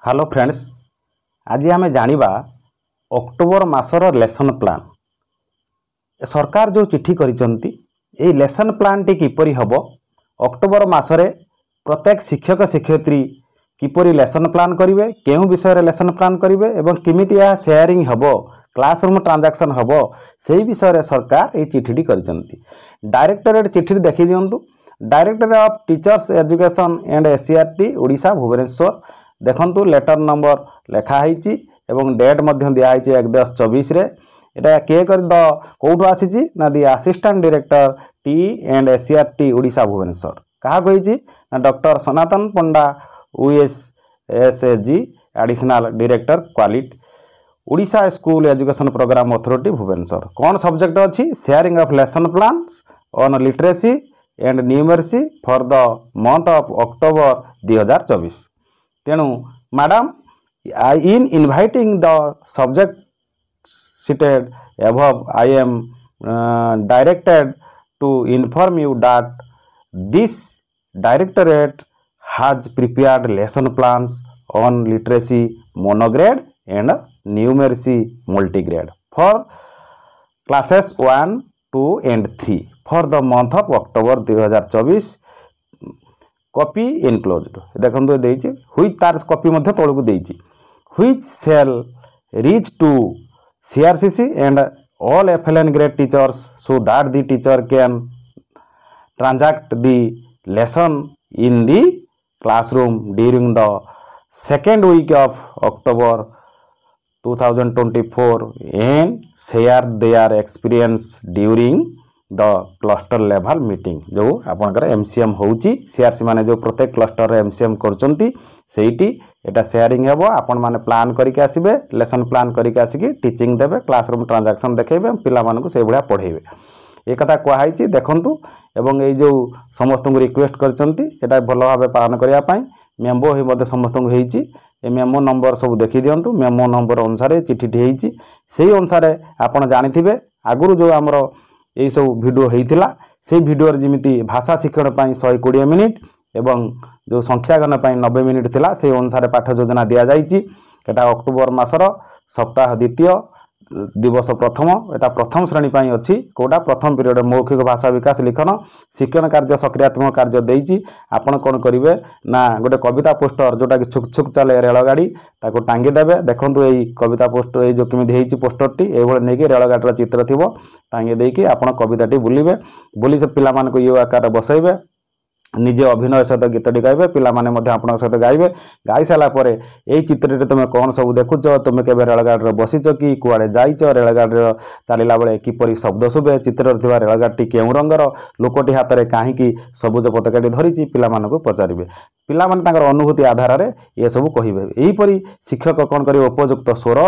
Hello friends, आज आम जानिबा October मासर lesson plan. सरकार जो चिट्ठी करिसंती ए लेसन प्लान टी किपरि हबो, अक्टोबर मासरे प्रत्येक शिक्षक शिक्षयित्री किपरि लेसन प्लान करिवे, केउ विषय लेसन प्लान करिवे एवं किमिति या शेयरिंग हबो, क्लासरूम ट्रांजैक्शन हबो, सेही विषय सरकार ए चिट्ठी करिसंती। डायरेक्टरेट चिट्ठी देखि दियंतु। Directorate of teachers education and SCERT Odisha Bhubaneswar देखंतु लेटर नंबर लेखा है एवं डेट मध्य दिया है 1/10/24 रे। एटा के कर द कोठो आसी ना दी assistant director T and SCERT Odisha Bhubaneswar कहा कही ना doctor Sanatan Panda USSG additional director quality Odisha school education programme authority Bhubaneswar. कौन सब्जेक्ट अच्छी sharing of lesson plans on literacy and numeracy for the month of October 2024। तेणु madam in inviting the subject cited above, I am directed to inform you that this directorate has prepared lesson plans on literacy monograde and numeracy multigrade for classes 1, 2 and 3 for the month of October 2024। Copy enclosed देखो देइछि which तार copy मध्य तळकु देइछि which shall reach to CRCC and all FLN grade teachers so that the teacher can transact the lesson in the classroom during the second week of October 2024 and share their experience during the cluster level meeting जो आपनकर MCM होउची CRC माने जो प्रत्येक cluster रे MCM करचंती सेहीटी एटा sharing हेबो। आपण माने प्लान करिके आसीबे, लेसन प्लान करिके आसीकी टीचिंग देबे, क्लासरूम ट्रांजैक्शन देखेबे, पिला मानकु से भलिया पढेबे। ए कथा कोहा हाइची देखंतु एवं ए जो समस्त को रिक्वेस्ट करचंती एटा भलो भाबे पालन करिया पई मेमो हे मते समस्त को हेइची। ए मेमो नंबर सब देखि दियंतु। मेमो नंबर अनुसार चिठीटी हेइची, सेही अनुसार आपण जानिथिबे आगुरु जो हमरो यही सब वीडियो होता से वीडियो जमीती भाषा शिक्षण 120 मिनिट एवं जो संख्यागण 90 मिनिट थिला से अनुसार पाठ योजना दि जाइए। एटा अक्टोबर मासर सप्ताह द्वितीय दिवस प्रथम एटा प्रथम श्रेणी पाई अच्छी कोटा प्रथम पीरियड मौखिक भाषा विकास लिखन शिक्षण कार्य सक्रियात्मक कार्य देइछि। आपण कोन करिवे ना गोटे कविता पोस्टर जोटा कि छुक छुक चले रेलगाड़ी ताको टांगी देबे। देखंतु एई कविता पोस्टर ए जो किमि हेइछि पोस्टरटी एभले नेकी रेलगाड़ीर चित्र थिबो टांगी देकी आपण कविताटी बुलिबे। बुली से पिला मानको यो आकार बसैबे, निजे अभिनय सहित गीतटी गाइबे, पिला माने मध्य आपन सहित गाइबे। गाई साला परे एई चित्रटी तुमे कोन सब देखुछ, तुमे केबे रेलगाड़ी बसिछ कि कुआडे जाइछ, रेलगाड़ी चलिला बेले किपरि शब्द सुबे, चित्र थिबा रेलगाड़ी केउ रंगर, लोकटी हातरे काहीकि सबुज पताकाटी धरिछि, पिला मानको पचारिबे। पिला माने तांकर अनुभूति आधार रे ये सब कहिबे। एही परि शिक्षक कोन करिवे उपयुक्त स्वर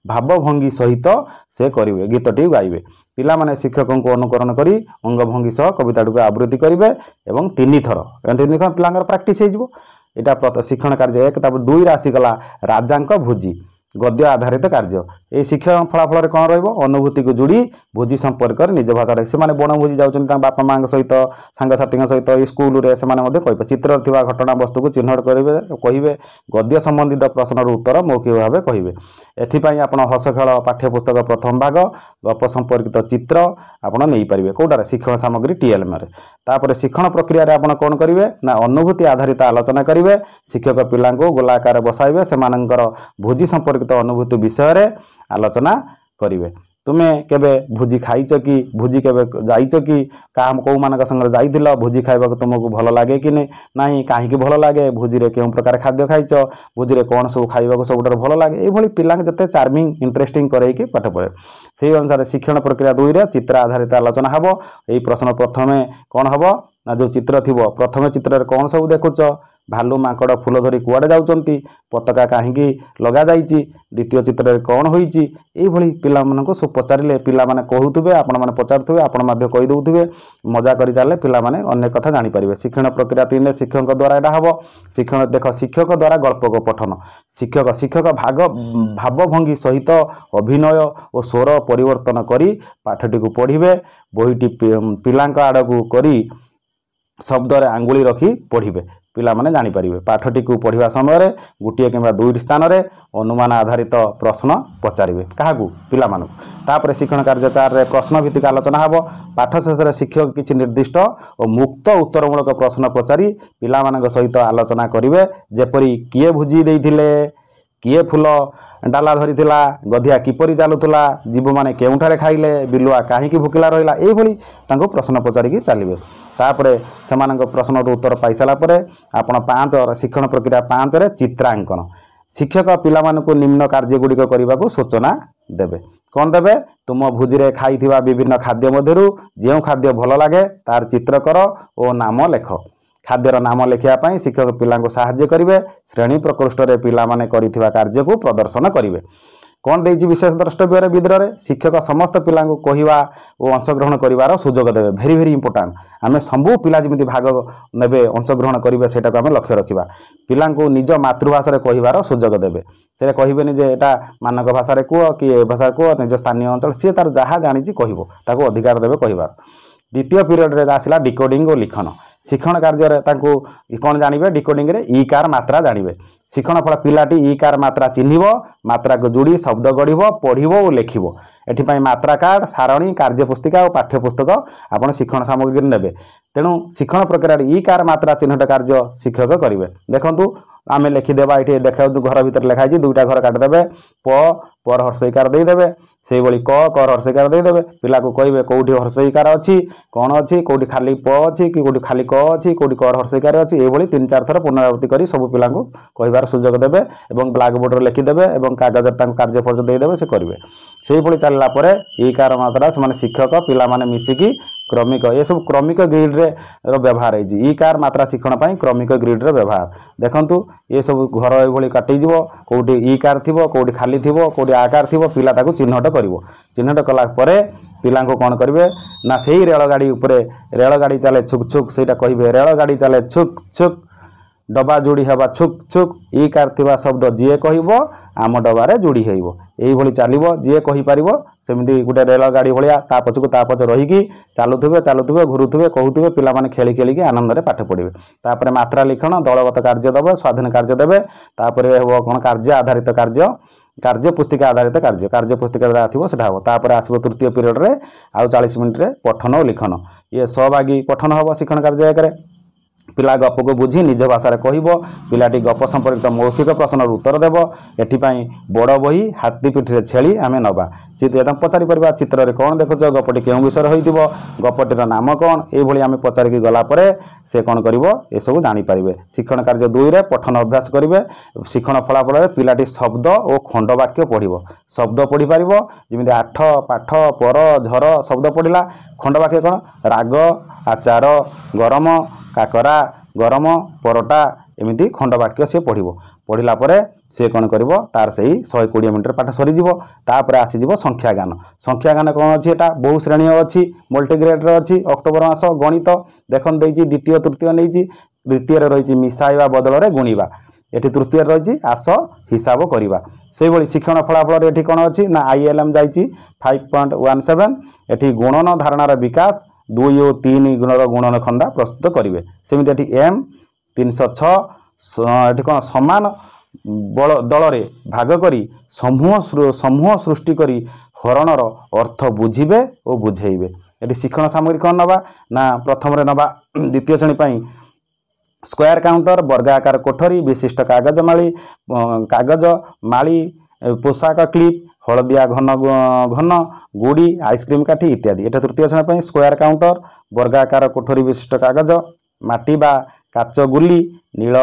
भावभंगी सहित से करिवे, गीतटी गाइबे। पिला माने शिक्षकों को अनुकरण करी अंगभंगी सह कविताटी को आवृत्ति करिवे एवं 3 थर पिलांगर प्रैक्टिस हो एटा शिक्षण कार्य 1। तापर 2 रे आसीगला राजांक भोजी गद्य आधारित कार्य। ए शिक्षण फलाफल कौन रहिबो अनुभूति को जोड़ी भोजी संपर्क निज भाषा से माने बणभोजी जाउछन बापा माँ सहित सांगसाथी सहित स्कूल रे से माने कह चित्र थिबा घटना वस्तु को चिन्हट करेंगे कहे गद्य संबंधित प्रश्नर उत्तर मौखिक भाव कहे। एथिपाई आपण हस खेल पाठ्यपुस्तक प्रथम भाग गप संपर्कित चित्र आपण नहीं पारे कौटार शिक्षण सामग्री TLM रे। तापर शिक्षण प्रक्रिया रे आपण कोन करिवे ना अनुभूति आधारित आलोचना करिवे। शिक्षक पिला को गोलाकार बसाइबे, सेमानंकर भोजी संपर्कित अनुभूति विषय रे आलोचना करिवे। तुमे केबे भोजी खाइछ कि, भोजी केबे जाइछ कि, काम को मानक संग जाइथिल, भोजी खाइबा तुमको भल लागे कि नहीं, काहे कि भल लागे, भोजी रे केउ प्रकार खाद्य खाइछ, भोजी रे कोन सब खाइबा को सबुटर भल लागे। ए भली पिला जते चार्मिंग इंटरेस्टिंग करे कि पाठ पढे सेही अनुसार शिक्षण प्रक्रिया 2 रे चित्र आधारित आलोचना हबो। एई प्रश्न प्रथमे कोन हबो ना जो चित्र थिबो प्रथम चित्र रे कोन सब देखुछ, भालू माकड़ फूल धरी कुआडे जाउचंती, पताका काहीकि लगा जाइछि, द्वितीय चित्र रे कोन होइछि। एई भली पिला मानको सब पचारिले पिला माने कहउथुबे, आपण माने पचारथुबे, आपण माध्य कहि दउथुबे, मजा करि चाले पिला माने अनेक कथा जानि परिबे। शिक्षण प्रक्रिया 3 रे शिक्षक द्वारा एटा हबो। शिक्षण देख शिक्षक द्वारा गल्प को पठन शिक्षक भावभंगी सहित अभिनय और स्वर परिवर्तन करी पाठटी को पढ़िबे। बहीटी पिलांक आड़ को करी शब्द रे आंगुली रखी पढ़िबे। ପିଲାମାନେ ଜାଣିପାରିବେ। ପାଠଟି को पढ़िबा समय गोटे किंबा दुईटी स्थान रे अनुमान आधारित प्रश्न पचारिबे काहाकू पिलामानकू। तापर शिक्षण कार्य 4 रे प्रश्न भित्तिक आलोचना हबो। पाठ शेष रे शिक्षक किछि निर्दिष्ट और मुक्त उत्तरमूलक प्रश्न पचारि पिलामानक सहित आलोचना करिवे। जेपरि किए भुजी देइथिले, किए फूल डाला धरिथिला, गधिया किपरि चालुथला, जीव माने केउठारे खाइले, बिलुआ काहीकि भुकिला रहिला, एई भली तांको प्रश्न पचारिकी चलिबे। तापरे सेमानक प्रश्नर उत्तर पाई साला परे आपण 5 शिक्षण प्रक्रिया 5 रे चित्रांकन शिक्षक पिलामानकू निम्न कार्य गुड़िक करने सूचना देवे। कौन देवे? तुम भोजी रे खाइथिबा विभिन्न खाद्य मध्यरु जो खाद्य भल लगे तार चित्र कर और नाम लेख। खाद्यर नाम लेखिया पाई शिक्षक पिलांको सहाय्य करिवे। श्रेणी प्रकोष्ठ रे पिला माने करिथिबा कार्य को प्रदर्शन करिवे। कौन देइछि विशेष द्रष्टव्य विद्रोह शिक्षक समस्त पिलांको कहिबा और अंशग्रहण करिवार सुजोग देवे। भेरी भेरी इंपोर्टेंट। आमे सबु पिला जेमिति भाग नेबे अंशग्रहण करिवे सेटा को आमे लक्ष्य रखिबा। पिलांको निज मातृभाषा रे कहिवार सुजोग देवे। से कहिबेनि जे एटा मानक भाषा रे कुह कि ए भाषा कुह निज स्थानीय अंचल सी तार जहा जानिछि कहिबो ताको अधिकार देवे कहिबार। द्वितीय पीरियड रे आसिला डिकोडिंग और लिखन। शिक्षण कार्य कौन जानिबे? डिकोडिंग रे ईकार मात्रा जानिबे। शिक्षण फल पिलाटी ईकार मात्रा चिन्हिब, मात्रा को जोड़ी शब्द गढ़िब, पढ़िब और लिखिब। एठिपाई मात्रा कार्ड, सारणी, कार्य पुस्तिका और पाठ्यपुस्तक आपण शिक्षण सामग्री नेबे। तेणु शिक्षण प्रक्रिया ईकार मात्रा चिन्हट कार्य शिक्षक करेंगे। देखु आम लिखिदेवा ये देखा घर भर लिखाई दुईटा घर काटिदेवे पर हर्षईकार देदेवे से भाई कर हर्षईकार देदेवे। पिला को कहे कौटी हर्षईकार अच्छी कौन अच्छी कौटी खाली प अच्छी कि कौटी खाली क अच्छी कौटी कर हर्षईकार अच्छी ये 3-4 थर पुनरावृत्ति कर सब पिला कहबार सुजोग देवे और ब्लैक बोर्ड में लिखिदेवे और कागज कार्यफल देदेवे से करेंगे। से भाई चलला ईकार मात्रा से शिक्षक पिला मिसिकी क्रमिक ये सब क्रमिक ग्रिड रे व्यवहार है। ईकार मात्रा शिक्षण पाई क्रमिक ग्रिड रे व्यवहार देखंतु ये सब घर ये काटी जीवो कोठी ईकार थिबो कोठी खाली थिबो कोठी आकार थिबो पिला ताको चिन्हट करिवो। चिन्हट कला परे पिला को कौन करेंगे ना सही रेलगाड़ी उपरे रेलगाड़ी चले छुक छुक सेटा कहिबे रेलगाड़ी चले छुक छुक डबा जोड़ी हवा छुक छुक ईकार थिबा शब्द जीए कहबो आम डबारे जोड़ी होइबो। एई भली चलिबो जीए कहि परिबो सेमिति गुटे रेलगाड़ी भलिया ता पछकु ता पछ रहिकी चालुथुबे घुरुथुबे कहूथुबे पिला माने खेली खेली आनंद रे पाठ पढ़िबे। तापरे मात्रा लिखण दलगत कार्य देबे स्वाधीन कार्य देबे। तापरे हो कोन कार्य आधारित कार्य पुस्तिका आधारित कार्य पुस्तिका जहाँ थी से हम। तापर आसो तृतीय पीरियड रे आउ 40 मिनिट रे पठन और लिखन ये सहभागी पठन हम शिक्षण कार्य एक पिला गप को बुझी निज भाषा कहब। पिलाटी गप संपर्कित मौखिक प्रश्न उत्तर देव। एठिपाई बड़ बही हाथी पिठी छेली आम नवा चित्र पचारि पार चित्र रे कौन देखुच गपटी क्यों विषय होइतिबो गपटीर नाम कौन ये आम पचारिकी गलापर से कौन कर सब जानीपारे। शिक्षण कार्य 2 रे पठन अभ्यास करेंगे। शिक्षण फलाफल पिलाटी शब्द और खंडवाक्य पढ़िब। शब्द पढ़ी पार जमी आठ पाठ पर झर शब्द पढ़ला। खंडवाक्य कौन राग आचार गरम काकरा गरम परटा एमती खंडवाक्य सी पढ़ला से कौन कर तार से 120 मिनट पाठ सरीज। तापर आसीज संख्या गान। संख्या गान कौन अच्छी एटा बहु श्रेणी अच्छी मल्टीग्रेड अच्छी अक्टोबर मास गणित देखन देइछि द्वितीय तृतीय नहीं द्वितीय रही मिसाइबा बदल रे गुणिबा एटी तृतीय रही आस हिसाब करवा। से भाई शिक्षण फलाफल ये कौन अच्छी ना ILM जाइछि 5.17 एटी गुणन धारणार विकास 2 और 3 गुणर गुणन खंदा प्रस्तुत करेंगे। सेमती M 306 ये कौन समान बल दल रे भाग करी समूह सृष्टि करी हरणर अर्थ बुझिबे और बुझेइबे। ये शिक्षण सामग्री कौन नवा ना प्रथम रे नवा द्वितीय श्रेणी पाई स्क्वायर काउंटर वर्गाकार कोठरी विशिष्ट कागज माली पोशाक क्लिप हलदिया घन घन गुड़ी आइसक्रीम काठी इत्यादि। एटा तृतीय श्रेणी पाई स्क्वायर काउंटर वर्गाकार कोठरी विशिष्ट कागज माटी बा काच गुली नील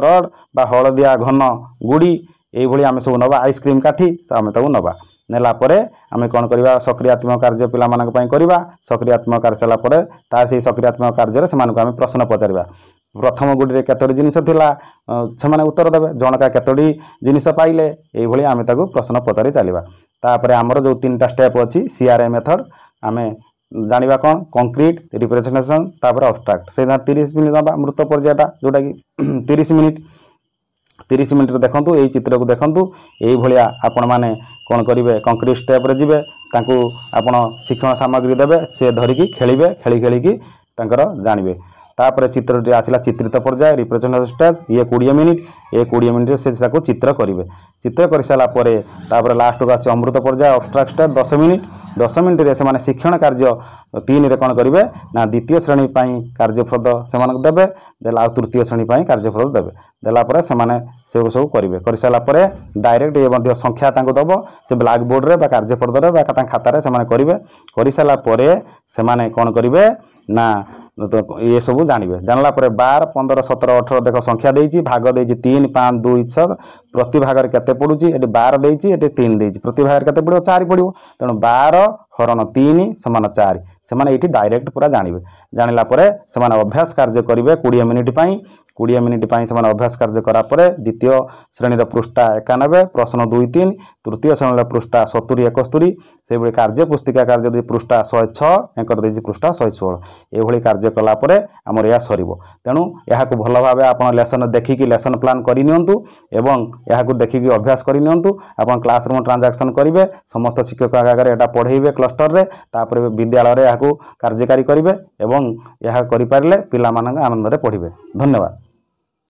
रड बा हलदिया घन गुड़ी ये आम सब नवा आइसक्रीम काठी आम तक नवा नेला परे आम कौन करवा सक्रियात्मक कार्य पिला मानक पई करवा। सक्रियात्मक कार्य चला परे तार से सक्रियात्मक कार्य से आम प्रश्न पचारिबा। प्रथम गुड़ी केतोटी जिनिस थिला से उत्तर देवे जनका केतोटी जिनिस पाइले ये आम ताको प्रश्न पचारि चलिबा। तापर आमर जो 3टा स्टेप अच्छी CRA मेथड आम जानिबा कौन कंक्रीट रिप्रेजेंटेशन तापर अब्स्ट्राक्ट से 30 मिनिट नवा मृत पर्यायटा जोटा कि 30 मिनिट देखंतु यही चित्र को देखंतु यही भलिया आपण माने कौन करेंगे कंक्रीट स्टेप रे जिवे तांकू आपण शिक्षण सामग्री देवे से धरिकी खेलिबे खेली खेलिकी तांकर जानिबे। तापर चित्रटी आसला चित्रित पर्याय रिप्रेजेंटेशन स्टेज ये 20 मिनिट ये 20 मिनिट से चित्र करेंगे चित्र कर सारापर लास्ट को आस अमृत पर्याय अब्स्ट्राक्ट स्टेज 10 मिनिट 10 मिनिट से शिक्षण कार्य 3 रे कौन करेंगे ना द्वितीय श्रेणी कार्यप्रद से देवे देला तृतीय श्रेणी कार्यप्रद देवे देलापर से सब करेंगे कर सारापर डायरेक्ट ये संख्या दब से ब्लैक बोर्ड रे कार्यप्रद रे खातार से करेंगे कर सारापर से कौन करेंगे ना तो ये सब जानवे जानला 12 15 17 18 देख संख्या देती भाग देती 3 5 2 6 प्रति भाग केते पड़ुची ये 12 देती ये 3 देती प्रति भाग केते पड़ो 4 पड़ो तेणु 12 हरण 3 समान 4 से डायरेक्ट पूरा जानवे जानला से अभ्यास कार्य करेंगे 20 मिनिट 20 मिनिट से अभ्यास कार्य करापर द्वितीय श्रेणी पृष्ठा 91 प्रश्न 2 3 तृतीय श्रेणी पृष्ठा 70 71 से भाई कार्य पुस्तिका कार्य पृष्ठा 106 एंकर देती पृष्ठा 116 ये कार्य कलापर आमर यह सर तेणु यहाँ भल भाव आप लेसन देखिकी लेसन प्लान करनियंतु एवं यहाँ देखिकी अभ्यास करनियंतु आप क्लासरूम ट्रांजैक्शन करेंगे समस्त शिक्षक आगे यहाँ पढ़ेबे क्लस्टर रे तापर विद्यालय यहाँ कार्यकारी करेंगे एवं यह करें पिला आनंद पढ़े धन्यवाद।